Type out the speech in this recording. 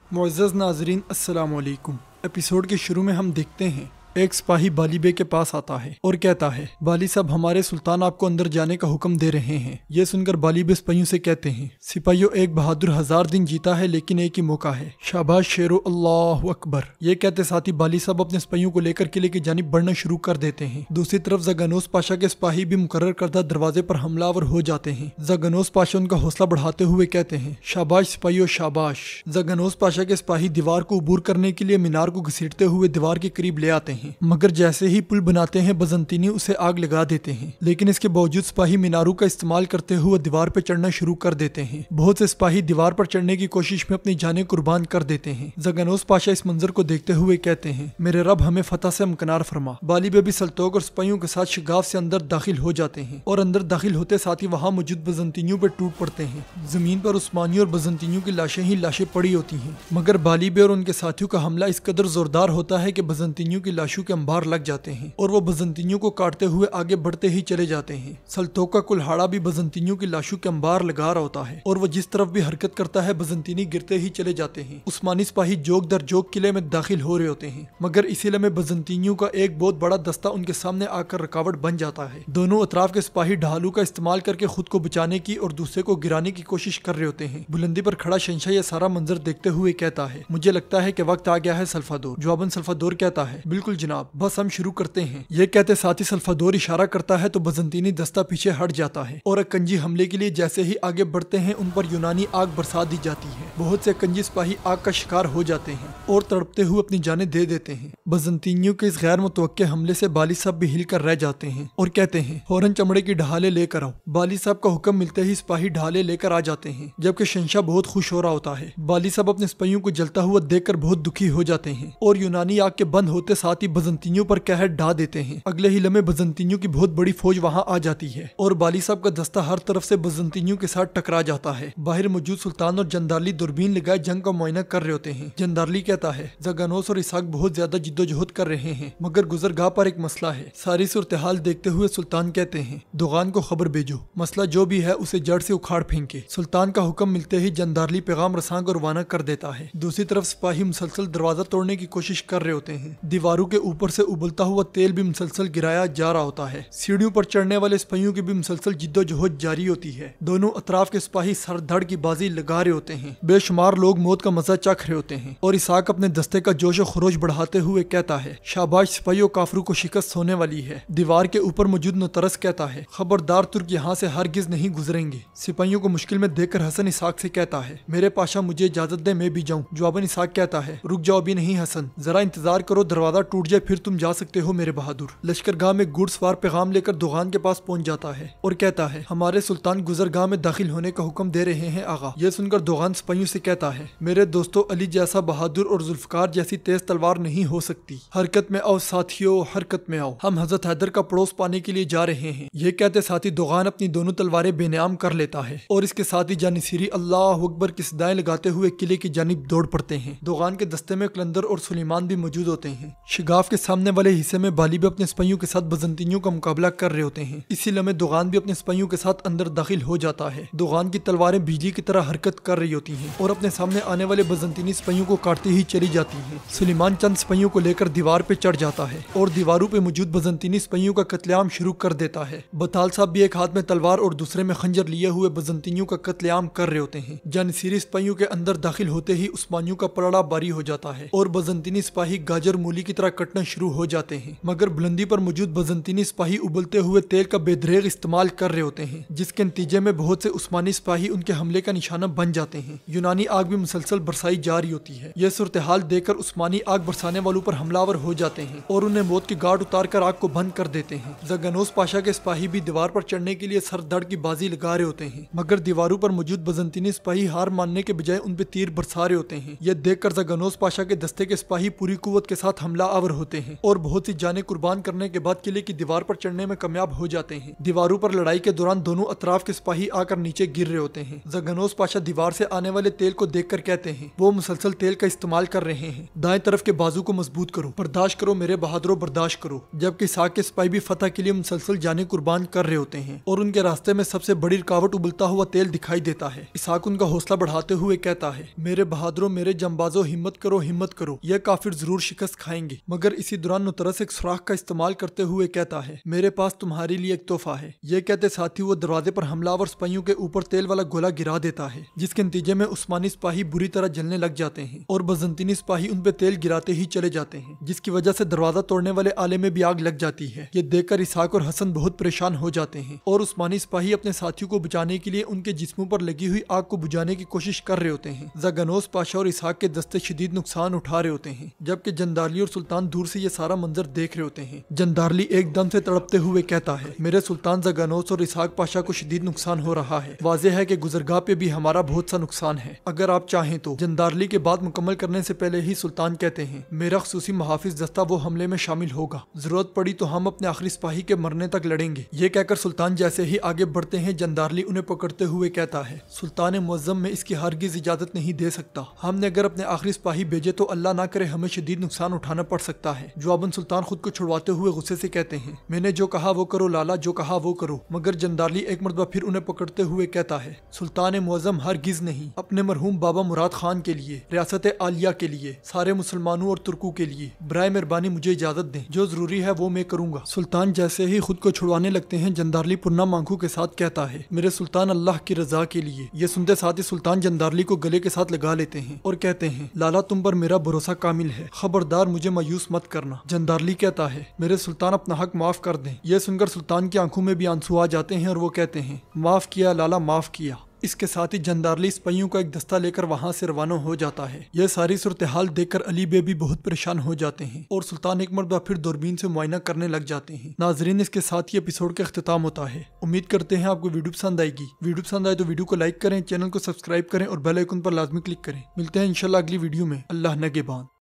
मुअज़्ज़ज़ नाज़रीन अस्सलाम वालेकुम। एपिसोड के शुरू में हम देखते हैं एक सिपाही बाली बे के पास आता है और कहता है, बाली साहब हमारे सुल्तान आपको अंदर जाने का हुक्म दे रहे हैं। यह सुनकर बाली बे सिपाहियों से कहते हैं, सिपाहियों एक बहादुर 1000 दिन जीता है लेकिन एक ही मौका है, शाबाश शेरो, अल्लाहु अकबर। ये कहते साथ ही बाली साहब अपने सिपाहियों को लेकर किले की जानिब बढ़ना शुरू कर देते हैं। दूसरी तरफ ज़गनोस पाशा के सिपाही भी मुकर्रर करदा दरवाजे पर हमलावर हो जाते हैं। ज़गनोस पाशा उनका हौसला बढ़ाते हुए कहते हैं, शाबाश सिपाहियों शाबाश। ज़गनोस पाशा के सिपाही दीवार को अबूर करने के लिए मीनार को घसीटते हुए दीवार के करीब ले आते हैं, मगर जैसे ही पुल बनाते हैं बजंतीनी उसे आग लगा देते हैं। लेकिन इसके बावजूद सिपाही मीनारों का इस्तेमाल करते हुए दीवार पर चढ़ना शुरू कर देते हैं। बहुत से सिपाही दीवार पर चढ़ने की कोशिश में अपनी जानें कुर्बान कर देते हैं। ज़गनोस पाशा इस मंजर को देखते हुए कहते हैं, मेरे रब हमें फतह से अमकनार फरमा। बाली बेबी सल्तोक और सिपाहियों के साथ शिगाफ से अंदर दाखिल हो जाते हैं और अंदर दाखिल होते साथ ही वहाँ मौजूद बजंतीनियों पर टूट पड़ते हैं। जमीन पर उस्मानियों और बजंतीनियों की लाशें ही लाशें पड़ी होती हैं, मगर बाली बे और उनके साथियों का हमला इस कदर जोरदार होता है कि बजंतीनियों की लाशों के अंबार लग जाते हैं और वो बजंतीनियों को काटते हुए आगे बढ़ते ही चले जाते हैं। सल्तोक का कुल्हाड़ा भी बजंतीनियों की लाशों के अंबार लगा रहा होता है और वो जिस तरफ भी हरकत करता है बजंतीनी गिरते ही चले जाते हैं। उस्मानी सिपाही जोक दर जोक किले में दाखिल हो रहे होते हैं, मगर इसी लम्हे बजंतीनियों का एक बहुत बड़ा दस्ता उनके सामने आकर रुकावट बन जाता है। दोनों अतराफ के सिपाही ढालू का इस्तेमाल करके खुद को बचाने की और दूसरे को गिराने की कोशिश कर रहे होते हैं। बुलंदी पर खड़ा शहंशाह यह सारा मंजर देखते हुए कहता है, मुझे लगता है कि वक्त आ गया है सल्फादोर। जवाबन सल्फादोर कहता है, बिल्कुल जनाब, बस हम शुरू करते हैं। ये कहते साथ ही सल्फादोर इशारा करता है तो बजंतीनी दस्ता पीछे हट जाता है और अकंजी हमले के लिए जैसे ही आगे बढ़ते हैं उन पर यूनानी आग बरसा दी जाती है। बहुत से अकंजी सिपाही आग का शिकार हो जाते हैं और तड़पते हुए अपनी जानें दे देते हैं। बजंतीनियों के इस गैर मुतवक्के हमले से बाली साहब भी हिल कर रह जाते हैं और कहते हैं, फौरन चमड़े की ढाले लेकर आओ। बाली साहब का हुक्म मिलते ही सिपाही ढाले लेकर आ जाते हैं, जबकि शहंशाह बहुत खुश हो रहा होता है। बाली साहब अपने सिपाहियों को जलता हुआ देखकर बहुत दुखी हो जाते हैं और यूनानी आग के बंद होते साथ ही बजंतीनियों पर कहर ढा देते हैं। अगले ही लम्हे बजंतीनियों की बहुत बड़ी फौज वहां आ जाती है और बाली साहब का दस्ता हर तरफ से बजंतीनियों के साथ टकरा जाता है। बाहर मौजूद सुल्तान और जंदारली दूरबीन लगाए जंग का मुआयना कर रहे होते हैं। जंदारली कहता है, ज़गनोस और इसहाक बहुत ज्यादा जिद्दोजहद कर रहे हैं, मगर गुजरगाह पर एक मसला है। सारी सूरत हाल देखते हुए सुल्तान कहते हैं, दुगान को खबर भेजो, मसला जो भी है उसे जड़ से उखाड़ फेंके। सुल्तान का हुक्म मिलते ही जंदारली पैगाम रसां को रवाना कर देता है। दूसरी तरफ सिपाही मुसलसल दरवाजा तोड़ने की कोशिश कर रहे होते हैं। दीवारों के ऊपर से उबलता हुआ तेल भी मुसलसल गिराया जा रहा होता है। सीढ़ियों पर चढ़ने वाले सिपाहियों की भी मुसलसल जिद्दोजहद जारी होती है। दोनों अतराफ के सिपाही सर धड़ की बाजी लगा रहे होते हैं। बेशुमार लोग मौत का मजा चख रहे होते हैं और इसहाक अपने दस्ते का जोश खरोश बढ़ाते हुए कहता है, शाबाश सिपाहियों, काफरों को शिकस्त होने वाली है। दीवार के ऊपर मौजूद नतरस कहता है, खबरदार, तुर्क यहाँ से हरगिज नहीं गुजरेंगे। सिपाहियों को मुश्किल में देखकर हसन इसहाक से कहता है, मेरे पाशा मुझे इजाजत दे, मैं भी जाऊँ। जवाबन इसहाक कहता है, रुक जाओ अभी नहीं हसन, जरा इंतजार करो, दरवाजा टूट जाए फिर तुम जा सकते हो मेरे बहादुर। लश्करगाह में घुड़सवार पैगाम लेकर दुगान के पास पहुंच जाता है और कहता है, हमारे सुल्तान गुजरगाह में दाखिल होने का हुक्म दे रहे हैं आगा। यह सुनकर दुगान सिपाहियों से कहता है, मेरे दोस्तों, अली जैसा बहादुर और जुल्फकार जैसी तेज तलवार नहीं हो सकती। हरकत में आओ साथियों, हरकत में आओ, हम हजरत हैदर का पड़ोस पाने के लिए जा रहे हैं। ये कहते साथ ही दुगान अपनी दोनों तलवारें बेनियाम कर लेता है और इसके साथ ही जानिसीरी अल्लाह अकबर की सदाएं लगाते हुए किले की जानिब दौड़ पड़ते हैं। दुगान के दस्ते में कलंदर और सुलेमान भी मौजूद होते हैं। शिगाफ के सामने वाले हिस्से में बाली भी अपने सिपाहियों के साथ बजंतीनियों का मुकाबला कर रहे होते हैं। इसी लम्हे दुगान भी अपने सिपाहियों के साथ अंदर दाखिल हो जाता है। दुगान की तलवारें बिजली की तरह हरकत कर रही होती हैं और अपने सामने आने वाले बजंतीनी सिपाहियों को काटती ही चली जाती हैं। सुलेमान चंद सिपाहियों को लेकर दीवार पे चढ़ जाता है और दीवारों पे मौजूद बजंतीनी सिपाहियों का कत्लेआम शुरू कर देता है। बताल साहब भी एक हाथ में तलवार और दूसरे में खंजर लिए हुए बजंतीनियों का कत्लेआम कर रहे होते हैं। जानिसीरी सिपाहियों के अंदर दाखिल होते ही उस्मानियों का पलड़ा बारी हो जाता है और बजंतीनी सिपाही गाजर मूली की तरह कटना शुरू हो जाते हैं, मगर बुलंदी पर मौजूद बजंतीनी सिपाही उबलते हुए तेल का बेदरेग इस्तेमाल कर रहे होते हैं, जिसके नतीजे में बहुत से उस्मानी सिपाही उनके हमले का निशाना बन जाते हैं। यूनानी आग भी मुसलसल बरसाई जा रही होती है। यह सूरत हाल देखकर उस्मानी आग बरसाने वालों पर हमलावर हो जाते हैं और उन्हें मौत की गाड़ उतार कर आग को बंद कर देते हैं। ज़गनोस पाशा के सिपाही भी दीवार पर चढ़ने के लिए सर धड़ की बाजी लगा रहे होते हैं, मगर दीवारों पर मौजूद बजंतीनी सिपाही हार मानने के बजाय उन पे तीर बरसा रहे होते हैं। यह देखकर ज़गनोस पाशा के दस्ते के सिपाही पूरी कुव्वत के साथ हमला आवर होते हैं और बहुत सी जानें कुर्बान करने के बाद किले की दीवार पर चढ़ने में कामयाब हो जाते हैं। दीवारों पर लड़ाई के दौरान दोनों अतराफ के सिपाही आकर नीचे गिर रहे होते हैं। ज़गनोस पाशा दीवार से आने वाले तेल को देखकर कहते हैं वो मुसलसल तेल का इस्तेमाल कर रहे हैं। दाएं तरफ के बाजू को मजबूत करो, बर्दाश्त करो मेरे बहादुरों, बर्दाश्त करो। जबकि इसहाक के सिपाही भी फतह के लिए मुसलसल जाने कुर्बान कर रहे होते हैं और उनके रास्ते में सबसे बड़ी रुकावट उबलता हुआ तेल दिखाई देता है। इसहाक उनका हौसला बढ़ाते हुए कहता है मेरे बहादुरों, मेरे जंबाजों, हिम्मत करो, हिम्मत करो, यह काफिर जरूर शिकस्त खाएंगे। मगर इसी दौरान नुतरस एक सुराख का इस्तेमाल करते हुए कहता है मेरे पास तुम्हारे लिए एक तोहफा है। यह कहते साथ ही वो दरवाजे पर हमलावर सिपाहियों के ऊपर तेल वाला गोला गिरा देता है, जिसके नतीजे में उस्मानी सिपाही बुरी तरह जलने लग जाते हैं और बजंतीनी सिपाही उन पे तेल गिराते ही चले जाते हैं, जिसकी वजह से दरवाजा तोड़ने वाले आले में भी आग लग जाती है। ये देखकर इसहाक और हसन बहुत परेशान हो जाते हैं और उस्मानी सिपाही अपने साथियों को बचाने के लिए उनके जिस्मों पर लगी हुई आग को बुझाने की कोशिश कर रहे होते हैं। ज़गनोस पाशा और इसहाक के दस्ते शदीद नुकसान उठा रहे होते हैं, जबकि जंदारली और सुल्तान दूर से ये सारा मंजर देख रहे होते हैं। जंदारली एकदम से तड़पते हुए कहता है मेरे सुल्तान ज़गनोस और इसहाक पाशा को शदीद नुकसान हो रहा है। वाज़ेह है कि गुजरगाह पे भी हमारा बहुत सा नुकसान है। अगर आप चाहें तो। जंदारली के बात मुकम्मल करने से पहले ही सुल्तान कहते हैं मेरा खसूसी मुहाफिज दस्ता वो हमले में शामिल होगा, जरूरत पड़ी तो हम अपने आखिरी सिपाही के मरने तक लड़ेंगे। ये कहकर सुल्तान जैसे ही आगे बढ़ते हैं जंदारली उन्हें पकड़ते हुए कहता है सुल्तान मुअज्जम में इसकी हरगिज इजाजत नहीं दे सकता। हमने अगर अपने आखिरी सिपाही भेजे तो अल्लाह ना करे हमें शदीद नुकसान उठाना पड़ सकता है। जवाबन सुल्तान खुद को छुड़वाते हुए गुस्से से कहते हैं मैंने जो कहा वो करो लाला, जो कहा वो करो। मगर जंदारली एक मरतबा फिर उन्हें पकड़ते हुए कहता है सुल्तान मुअज्जम हरगिज नहीं, अपने मरहूम बाबा मुराद खान के लिए, रियासत आलिया के लिए, सारे मुसलमानों और तुर्कों के लिए बराए मेहरबानी मुझे इजाजत दें, जो जरूरी है वो मैं करूंगा। सुल्तान जैसे ही खुद को छुड़वाने लगते हैं जंदारली पुरना आंखों के साथ कहता है मेरे सुल्तान अल्लाह की रजा के लिए। ये सुनते साथ ही सुल्तान जंदारली को गले के साथ लगा लेते हैं और कहते हैं लाला तुम पर मेरा भरोसा कामिल है, खबरदार मुझे मायूस मत करना। जंदारली कहता है मेरे सुल्तान अपना हक माफ कर दें। यह सुनकर सुल्तान की आंखों में भी आंसू आ जाते हैं और वो कहते हैं माफ किया लाला, माफ किया। इसके साथ ही जंदारली सिपाहियों का एक दस्ता लेकर वहां से रवाना हो जाता है। यह सारी सूरत हाल देखकर अली बे भी बहुत परेशान हो जाते हैं और सुल्तान एक मरतबा फिर दूरबीन से मुआयना करने लग जाते हैं। नाजरीन, इसके साथ ही एपिसोड का अख्तिताम होता है। उम्मीद करते हैं आपको वीडियो पसंद आएगी। वीडियो पसंद आए तो वीडियो को लाइक करें, चैनल को सब्सक्राइब करें और बेल आइकन पर लाजमी क्लिक करें। मिलते हैं इंशाल्लाह अगली वीडियो में। अल्लाह नगेबान।